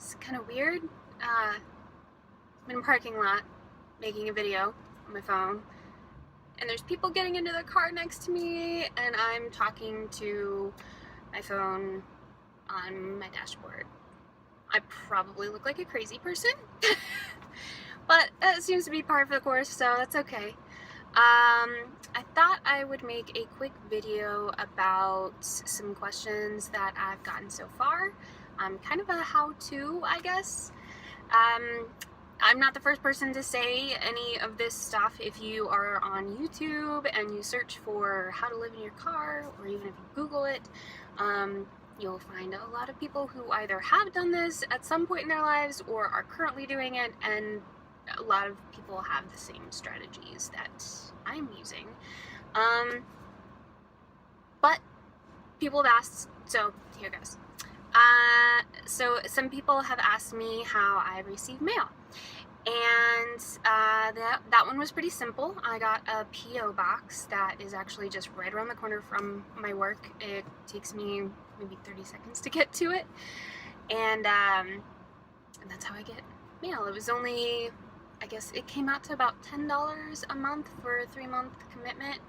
It's kind of weird. I'm in a parking lot making a video on my phone, and there's people getting into the car next to me, and I'm talking to my phone on my dashboard. I probably look like a crazy person, but that seems to be par for the course, so that's okay. I thought I would make a quick video about some questions that I've gotten so far. Kind of a how-to, I guess. I'm not the first person to say any of this stuff. If you are on YouTube and you search for how to live in your car, or even if you Google it, you'll find a lot of people who either have done this at some point in their lives or are currently doing it, and a lot of people have the same strategies that I'm using. But people have asked, so here goes. So some people have asked me how I receive mail, and that one was pretty simple. I got a P.O. box that is actually just right around the corner from my work. It takes me maybe 30 seconds to get to it, and that's how I get mail. It was only, I guess it came out to about $10 a month for a 3-month commitment.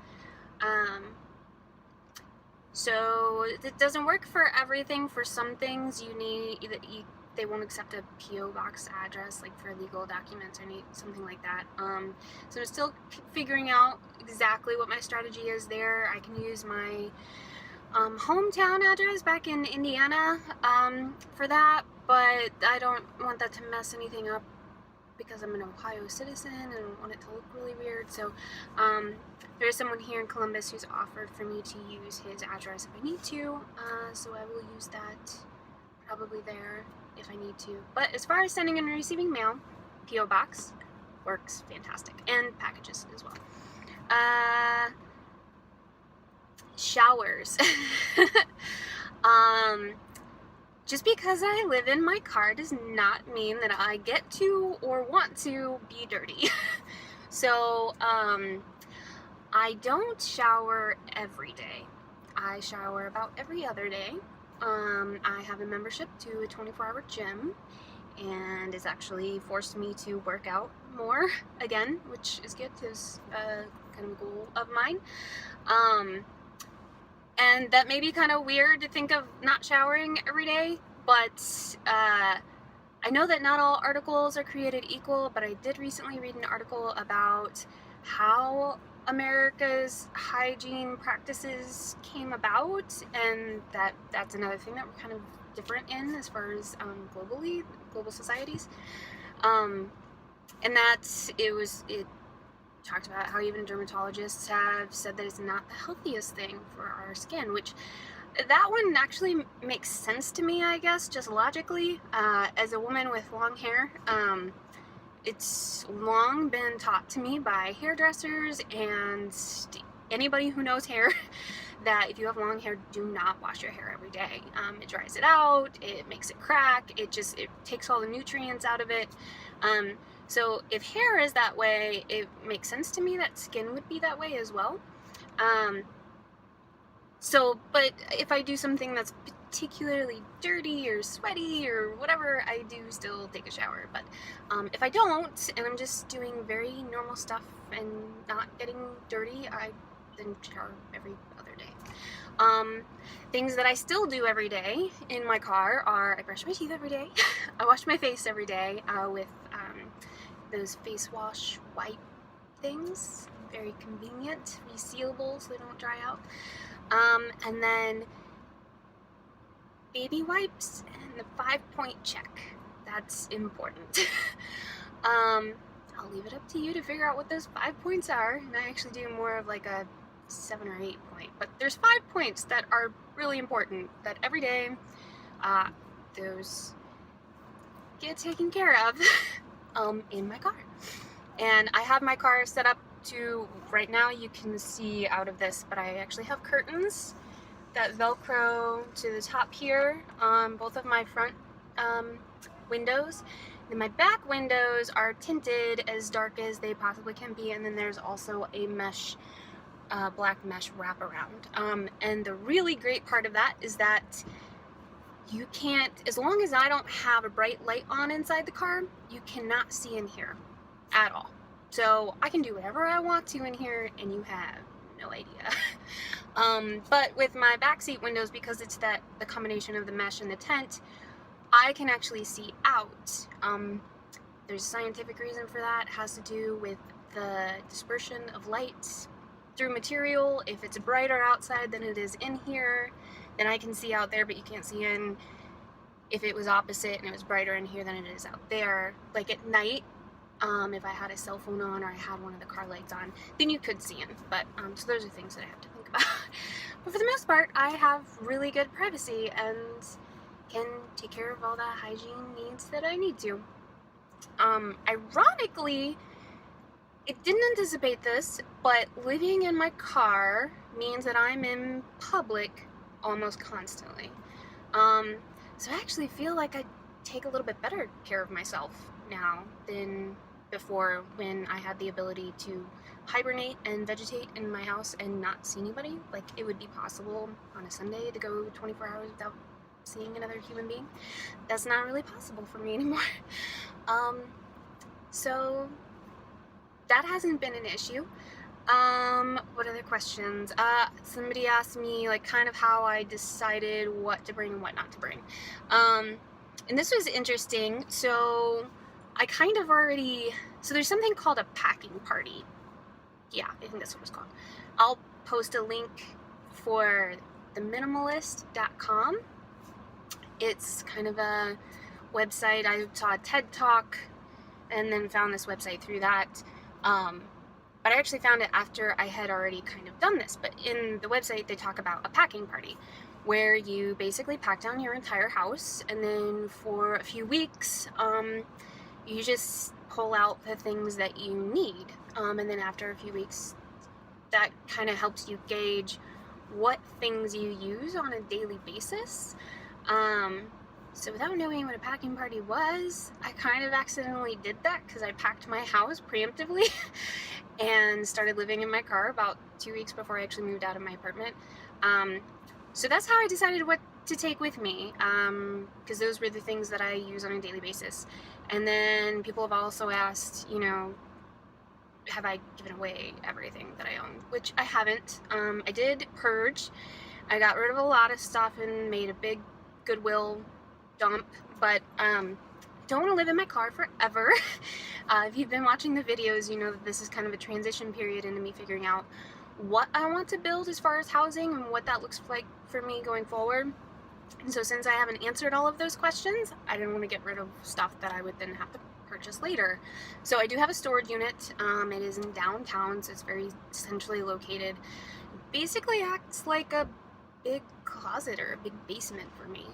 So it doesn't work for everything. For some things you need, they won't accept a P.O. box address, like for legal documents or something like that. So I'm still figuring out exactly what my strategy is there. I can use my hometown address back in Indiana for that, but I don't want that to mess anything up because I'm an Ohio citizen and I don't want it to look really weird. So there's someone here in Columbus who's offered for me to use his address if I need to, so I will use that probably there if I need to. But as far as sending and receiving mail, P.O. box works fantastic, and packages as well. Showers. Just because I live in my car does not mean that I get to or want to be dirty. So, I don't shower every day. I shower about every other day. I have a membership to a 24-hour gym, and it's actually forced me to work out more again, which is good because kind of a goal of mine. And that may be kind of weird to think of not showering every day, but I know that not all articles are created equal, but I did recently read an article about how America's hygiene practices came about, and that's another thing that we're kind of different in as far as global societies. And that it talked about how even dermatologists have said that it's not the healthiest thing for our skin, which that one actually makes sense to me, I guess, just logically. As a woman with long hair, it's long been taught to me by hairdressers and anybody who knows hair that if you have long hair, do not wash your hair every day. It dries it out, it makes it crack, it takes all the nutrients out of it. So if hair is that way, it makes sense to me that skin would be that way as well. But if I do something that's particularly dirty or sweaty or whatever, I do still take a shower. But if I don't, and I'm just doing very normal stuff and not getting dirty, I then shower every other day. Things that I still do every day in my car are I brush my teeth every day, I wash my face every day with those face wash wipe things, very convenient, resealable so they don't dry out. And then baby wipes and the 5-point check. That's important. I'll leave it up to you to figure out what those 5 points are, and I actually do more of like a 7 or 8 point, but there's 5 points that are really important that every day those get taken care of in my car. And I have my car set up to, right now you can see out of this, but I actually have curtains that velcro to the top here on both of my front windows. And my back windows are tinted as dark as they possibly can be, and then there's also a black mesh wraparound. And the really great part of that is that you can't, as long as I don't have a bright light on inside the car, you cannot see in here at all. So I can do whatever I want to in here and you have no idea. But with my backseat windows, because it's the combination of the mesh and the tent, I can actually see out. There's a scientific reason for that. It has to do with the dispersion of light through material. If it's brighter outside than it is in here, then I can see out there, but you can't see in. If it was opposite and it was brighter in here than it is out there, like at night, if I had a cell phone on or I had one of the car lights on, then you could see in. But so those are things that I have to think about. But for the most part, I have really good privacy and can take care of all the hygiene needs that I need to. Ironically, it didn't anticipate this, but living in my car means that I'm in public almost constantly. So I actually feel like I take a little bit better care of myself now than before, when I had the ability to hibernate and vegetate in my house and not see anybody. Like, it would be possible on a Sunday to go 24 hours without seeing another human being. That's not really possible for me anymore. So that hasn't been an issue. What other questions? Somebody asked me, like, kind of how I decided what to bring and what not to bring. And this was interesting. So I kind of already, so there's something called a packing party. Yeah, I think that's what it's called. I'll post a link for theminimalist.com. It's kind of a website. I saw a TED Talk and then found this website through that. But I actually found it after I had already kind of done this. But in the website, they talk about a packing party, where you basically pack down your entire house, and then for a few weeks, you just pull out the things that you need. And then after a few weeks, that kind of helps you gauge what things you use on a daily basis. So without knowing what a packing party was, I kind of accidentally did that because I packed my house preemptively and started living in my car about 2 weeks before I actually moved out of my apartment. So that's how I decided what to take with me, because those were the things that I use on a daily basis. And then people have also asked, you know, have I given away everything that I own? Which I haven't. I did purge. I got rid of a lot of stuff and made a big Goodwill dump, but don't want to live in my car forever. If you've been watching the videos, you know that this is kind of a transition period into me figuring out what I want to build as far as housing and what that looks like for me going forward. And so since I haven't answered all of those questions, I didn't want to get rid of stuff that I would then have to purchase later. So I do have a storage unit. It is in downtown, so it's very centrally located. It basically acts like a big closet or a big basement for me.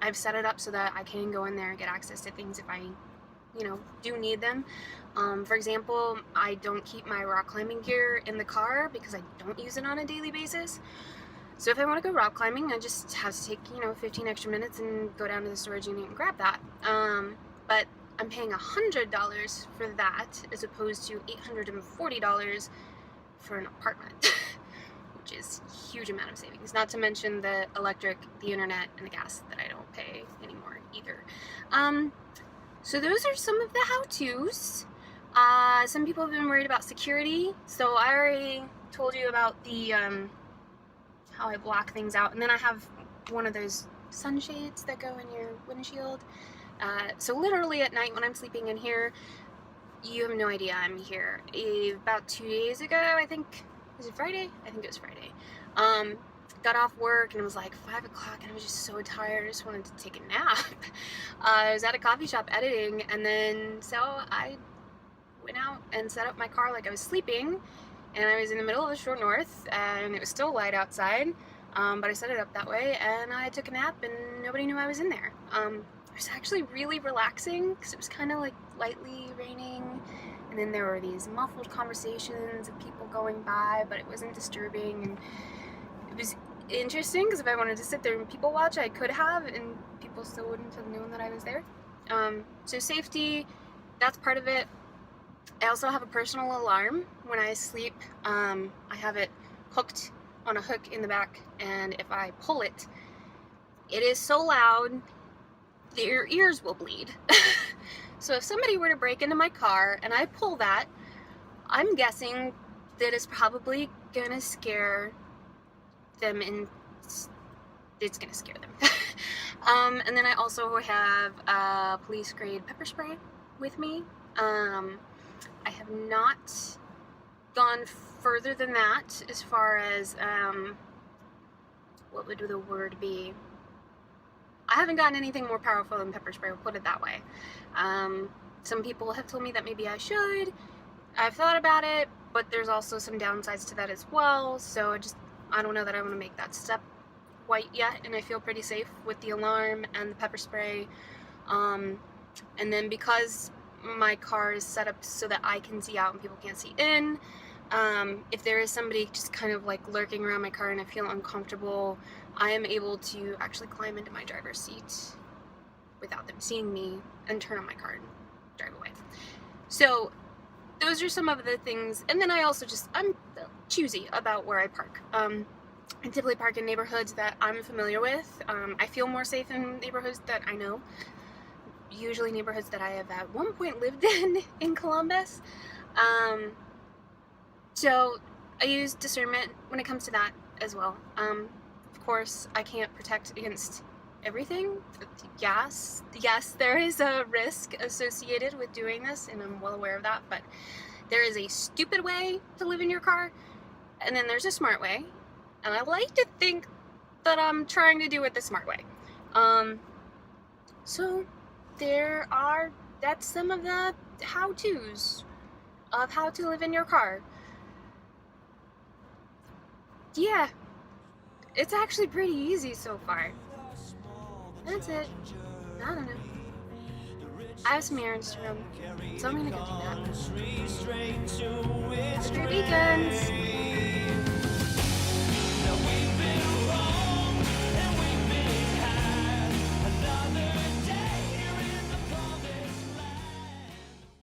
I've set it up so that I can go in there and get access to things if I, you know, do need them. For example, I don't keep my rock climbing gear in the car because I don't use it on a daily basis. So if I want to go rock climbing, I just have to take, you know, 15 extra minutes and go down to the storage unit and grab that. But I'm paying $100 for that as opposed to $840 for an apartment, which is a huge amount of savings. Not to mention the electric, the internet, and the gas that I don't pay anymore either. So those are some of the how-tos. Some people have been worried about security, so I already told you about the how I block things out, and then I have one of those sunshades that go in your windshield. So literally at night when I'm sleeping in here, you have no idea I'm here. About 2 days ago, I think, was it Friday? I think it was Friday. Got off work and it was like 5 o'clock and I was just so tired. I just wanted to take a nap. I was at a coffee shop editing, and then so I went out and set up my car like I was sleeping, and I was in the middle of a short north and it was still light outside, but I set it up that way and I took a nap and nobody knew I was in there. It was actually really relaxing because it was kind of like lightly raining, and then there were these muffled conversations of people going by, but it wasn't disturbing, and it was interesting because if I wanted to sit there and people watch, I could have, and people still wouldn't have known that I was there. So safety, that's part of it. I also have a personal alarm when I sleep. I have it hooked on a hook in the back, and if I pull it, It is so loud, their ears will bleed. So if somebody were to break into my car and I pull that, I'm guessing that it's probably gonna scare them, and it's gonna scare them. And then I also have police grade pepper spray with me. I have not gone further than that as far as what would the word be? I haven't gotten anything more powerful than pepper spray, we'll put it that way. Some people have told me that maybe I should. I've thought about it, but there's also some downsides to that as well, so I don't know that I want to make that step quite yet, and I feel pretty safe with the alarm and the pepper spray. And then because my car is set up so that I can see out and people can't see in, if there is somebody just kind of like lurking around my car and I feel uncomfortable, I am able to actually climb into my driver's seat without them seeing me and turn on my car and drive away. So those are some of the things. And then I'm choosy about where I park. I typically park in neighborhoods that I'm familiar with. I feel more safe in neighborhoods that I know. Usually neighborhoods that I have at one point lived in Columbus. So I use discernment when it comes to that as well. Of course, I can't protect against everything. Yes, there is a risk associated with doing this, and I'm well aware of that, but there is a stupid way to live in your car, and then there's a smart way, and I like to think that I'm trying to do it the smart way. So that's some of the how-tos of how to live in your car. Yeah, it's actually pretty easy so far. That's it. I don't know. I have some errands to run, so I'm gonna go do that. Have a great weekend.